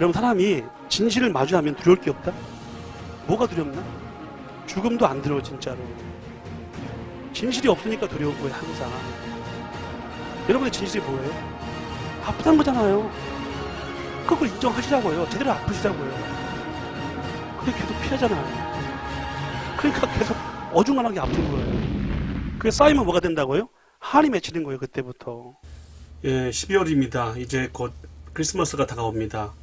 여러분, 사람이 진실을 마주하면 두려울 게 없다? 뭐가 두렵나? 죽음도 안 두려워. 진짜로 진실이 없으니까 두려운 거예요. 항상 여러분의 진실이 뭐예요? 아프다는 거잖아요. 그걸 인정하시라고요. 제대로 아프시라고요. 근데 계속 피하잖아요. 그러니까 계속 어중간하게 아픈 거예요. 그게 쌓이면 뭐가 된다고요? 한이 맺히는 거예요. 그때부터. 예, 12월입니다. 이제 곧 크리스마스가 다가옵니다.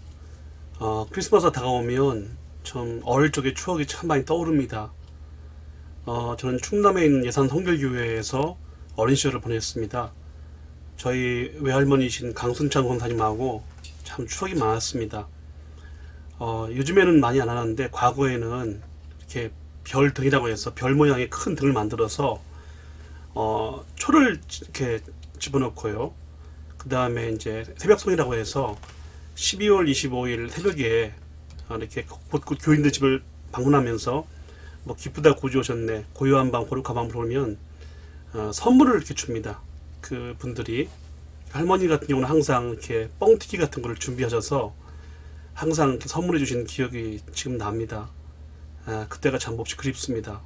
크리스마스가 다가오면 좀 어릴 적의 추억이 참 많이 떠오릅니다. 저는 충남에 있는 예산 성결교회에서 어린 시절을 보냈습니다. 저희 외할머니이신 강순찬 권사님하고 참 추억이 많았습니다. 요즘에는 많이 안 하는데 과거에는 이렇게 별 등이라고 해서 별 모양의 큰 등을 만들어서 초를 이렇게 집어넣고요. 그 다음에 이제 새벽송이라고 해서 12월 25일 새벽에 이렇게 곳곳 교인들 집을 방문하면서 뭐 기쁘다 구주 오셨네, 고요한 밤 거룩한 밤 부르면 선물을 이렇게 줍니다. 그 분들이 할머니 같은 경우는 항상 이렇게 뻥튀기 같은 거를 준비하셔서 항상 이렇게 선물해 주신 기억이 지금 납니다. 그때가 참 몹시 그립습니다.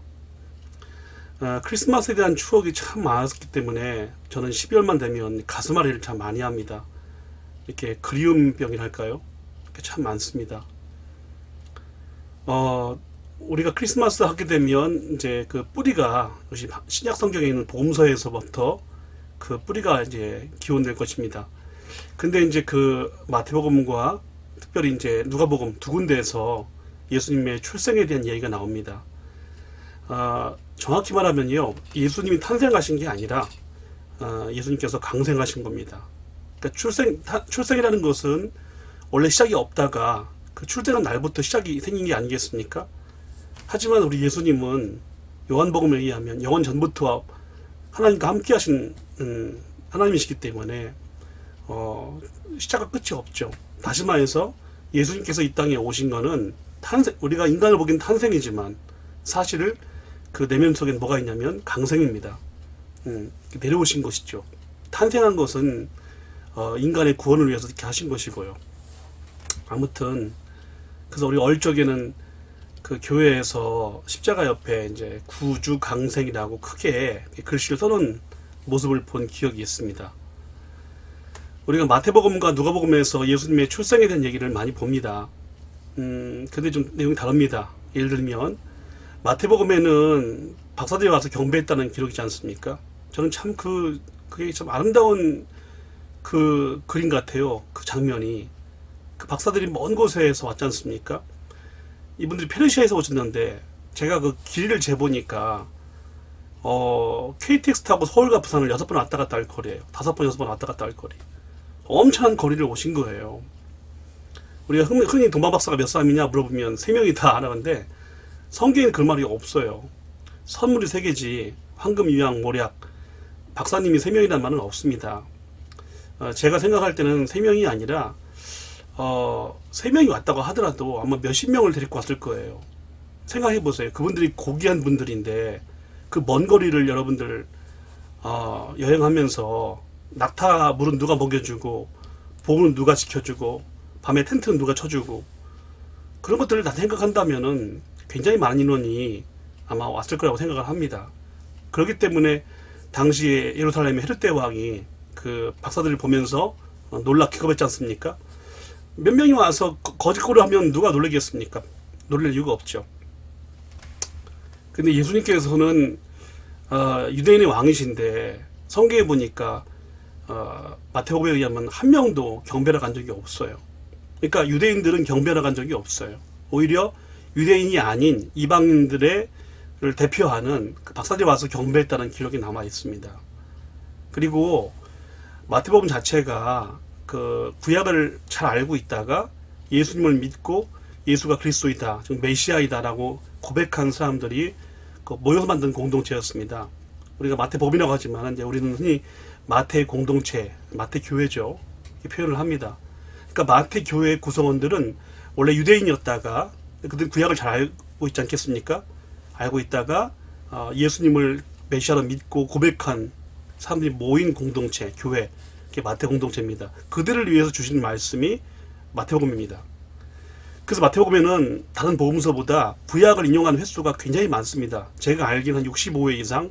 크리스마스에 대한 추억이 참 많았기 때문에 저는 12월만 되면 가슴앓이를 참 많이 합니다. 이렇게 그리움병이랄까요? 이렇게 참 많습니다. 우리가 크리스마스 하게 되면 이제 그 뿌리가 역시 신약 성경에 있는 복음서에서부터 그 뿌리가 이제 기원될 것입니다. 근데 이제 그 마태복음과 특별히 이제 누가복음 두 군데에서 예수님의 출생에 대한 이야기가 나옵니다. 정확히 말하면요, 예수님이 탄생하신 게 아니라 예수님께서 강생하신 겁니다. 그러니까 출생이라는 것은 원래 시작이 없다가 그 출생한 날부터 시작이 생긴 게 아니겠습니까? 하지만 우리 예수님은 요한복음에 의하면 영원 전부터 하나님과 함께 하신 하나님이시기 때문에 시작과 끝이 없죠. 다시 말해서 예수님께서 이 땅에 오신 거는 우리가 인간을 보기엔 탄생이지만 사실은 그 내면 속엔 뭐가 있냐면 강생입니다. 내려오신 것이죠. 탄생한 것은 인간의 구원을 위해서 이렇게 하신 것이고요. 아무튼 그래서 우리 어릴 적에는 그 교회에서 십자가 옆에 이제 구주 강생이라고 크게 글씨를 써놓은 모습을 본 기억이 있습니다. 우리가 마태복음과 누가복음에서 예수님의 출생에 대한 얘기를 많이 봅니다. 근데 좀 내용이 다릅니다. 예를 들면 마태복음에는 박사들이 와서 경배했다는 기록이지 않습니까? 저는 참 그게 참 아름다운 그 그림 같아요. 그 장면이. 그 박사들이 먼 곳에서 왔지 않습니까? 이분들이 페르시아에서 오셨는데 제가 그 길을 재보니까 KTX 타고 서울과 부산을 6번 왔다 갔다 할 거리예요. 5번, 6번 왔다 갔다 할 거리. 엄청난 거리를 오신 거예요. 우리가 흔히 동방박사가 몇 사람이냐 물어보면 3명이다 하는데 성경에는 그 말이 없어요. 선물이 3개지 황금, 유향, 모략, 박사님이 3명이라는 말은 없습니다. 제가 생각할 때는 3명이 아니라 3명이 왔다고 하더라도 아마 몇십 명을 데리고 왔을 거예요. 생각해 보세요. 그분들이 고귀한 분들인데 그 먼 거리를 여러분들 여행하면서 낙타 물은 누가 먹여주고 보물은 누가 지켜주고 밤에 텐트는 누가 쳐주고 그런 것들을 다 생각한다면은 굉장히 많은 인원이 아마 왔을 거라고 생각을 합니다. 그렇기 때문에 당시에 예루살렘의 헤롯 대왕이 그 박사들을 보면서 놀라 기겁했지 않습니까? 몇 명이 와서 거짓고를 하면 누가 놀라겠습니까? 놀랄 이유가 없죠. 근데 예수님께서는 유대인의 왕이신데 성경에 보니까 마태복음에 의하면 한 명도 경배를 간 적이 없어요. 그러니까 유대인들은 경배를 간 적이 없어요. 오히려 유대인이 아닌 이방인들을 대표하는 그 박사들이 와서 경배했다는 기록이 남아 있습니다. 그리고 마태복음 자체가 그 구약을 잘 알고 있다가 예수님을 믿고 예수가 그리스도이다, 즉 메시아이다라고 고백한 사람들이 모여서 만든 공동체였습니다. 우리가 마태복음이라고 하지만 이제 우리는 흔히 마태 공동체, 마태 교회죠. 이렇게 표현을 합니다. 그러니까 마태 교회 구성원들은 원래 유대인이었다가 그들 구약을 잘 알고 있지 않겠습니까? 알고 있다가 예수님을 메시아로 믿고 고백한 사람들이 모인 공동체, 교회, 그게 마태 공동체입니다. 그들을 위해서 주신 말씀이 마태복음입니다. 그래서 마태복음에는 다른 복음서보다 구약을 인용하는 횟수가 굉장히 많습니다. 제가 알기는 한 65회 이상,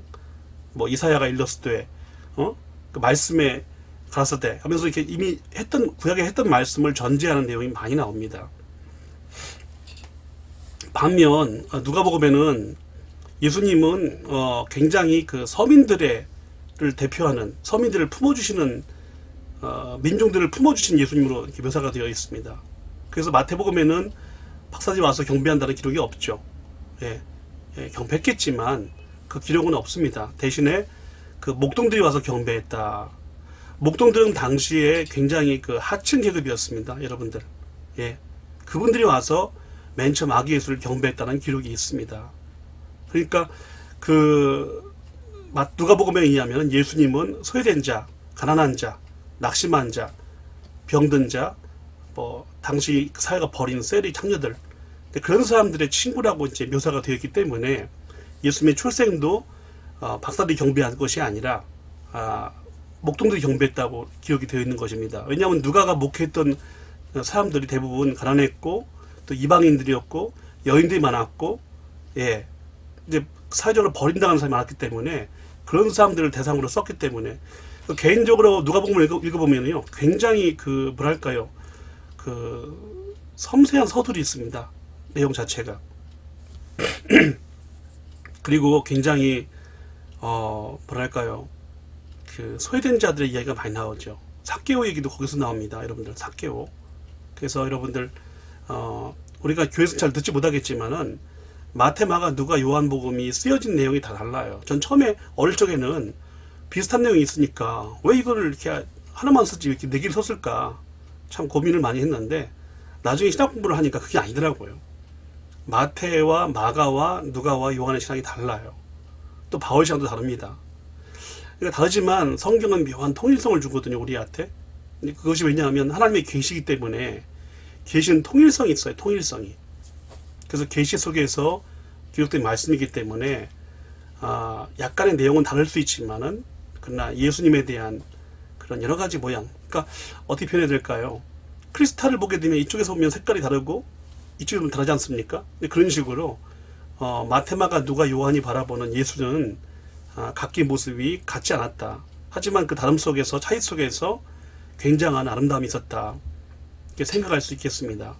뭐 이사야가 일렀을 때, 그 말씀에 가라사대 하면서 이렇게 이미 구약에 했던 말씀을 전제하는 내용이 많이 나옵니다. 반면 누가복음에는 예수님은 굉장히 그 서민들을 대표하는, 서민들을 품어주시는, 민중들을 품어주신 예수님으로 이렇게 묘사가 되어 있습니다. 그래서 마태복음에는 박사님 와서 경배한다는 기록이 없죠. 경배했겠지만 그 기록은 없습니다. 대신에 그 목동들이 와서 경배했다. 목동들은 당시에 굉장히 그 하층 계급이었습니다. 여러분들. 그분들이 와서 맨 처음 아기 예수를 경배했다는 기록이 있습니다. 그러니까 누가복음에 의하면 예수님은 소외된 자, 가난한 자, 낙심한 자, 병든 자, 뭐 당시 사회가 버린 세리 창녀들, 그런 사람들의 친구라고 이제 묘사가 되어 있기 때문에 예수님의 출생도 박사들이 경배한 것이 아니라 목동들이 경배했다고 기록이 되어 있는 것입니다. 왜냐하면 누가가 목회했던 사람들이 대부분 가난했고 또 이방인들이었고 여인들이 많았고 이제 사회적으로 버림당하는 사람이 많았기 때문에 그런 사람들을 대상으로 썼기 때문에 개인적으로 누가복음을 읽어보면요 굉장히 뭐랄까요 섬세한 서술이 있습니다. 내용 자체가. 그리고 굉장히 뭐랄까요 소외된 자들의 이야기가 많이 나오죠. 삭개오 얘기도 거기서 나옵니다. 여러분들 삭개오. 그래서 여러분들 우리가 교회에서 잘 듣지 못하겠지만은 마태, 마가, 누가, 요한복음이 쓰여진 내용이 다 달라요. 전 처음에 어릴 적에는 비슷한 내용이 있으니까 왜 이거를 이렇게 하나만 썼지 이렇게 네 개를 썼을까 참 고민을 많이 했는데 나중에 신학 공부를 하니까 그게 아니더라고요. 마태와 마가와 누가와 요한의 신학이 달라요. 또 바울 신학도 다릅니다. 그러니까 다르지만 성경은 묘한 통일성을 주거든요, 우리한테. 그것이 왜냐하면 하나님의 계시이기 때문에 계시는 통일성이 있어요, 통일성이. 그래서 계시 속에서 기록된 말씀이기 때문에 약간의 내용은 다를 수 있지만은 그러나 예수님에 대한 그런 여러 가지 모양. 그러니까 어떻게 표현해야 될까요? 크리스탈을 보게 되면 이쪽에서 보면 색깔이 다르고 이쪽에 보면 다르지 않습니까? 그런 식으로 마테마가 누가 요한이 바라보는 예수는 각기 모습이 같지 않았다. 하지만 그 다름 속에서 차이 속에서 굉장한 아름다움이 있었다. 이렇게 생각할 수 있겠습니다.